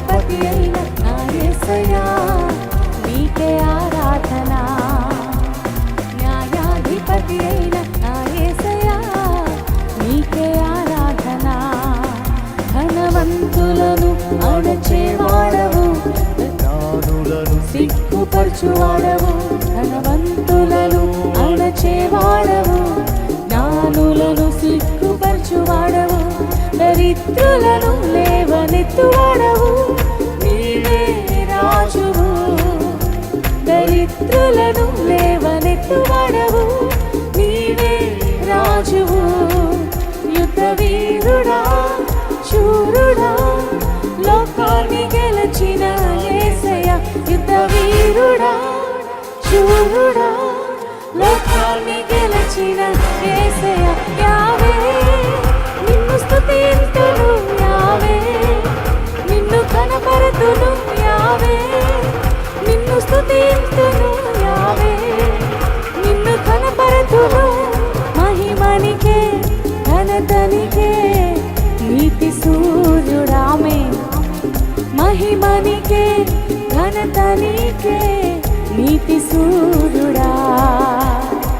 న్యాయాధిపతి అయిన నా యేసయ్యా నీకే ఆరాధన. న్యాయాధిపతి అయిన నా యేసయ్యా నీకే ఆరాధన. ధనవంతులను అణచేవాడవు, సిగ్గుపరచువాడవు. ధనవంతులను అణచేవాడవు, జ్ఞానులను సిగ్గుపరచువాడవు. దరిద్రులను లేవనెత్తువాడవు, నీవే రాజువు. దరిద్రులను లేవనెత్తువాడవు, నీవే రాజువు. యుద్ధ వీరుడా శూరుడా లోకాన్ని గెలచిన యేసయ్య. యుద్ధ వీరుడా శూరుడా లోకాన్ని గెలచిన యేసయ్య. యావే నిన్ను స్తుతింతును, యావే నిన్ను కనపరతును, యావే నిన్ను స్తుతింతును, యావే నిన్ను కనపరతును. మహిమనికే ఘనతనికే నీతి సూర్యుడామే. మహిమనికే ఘనతనికే నీతి సూర్యుడా.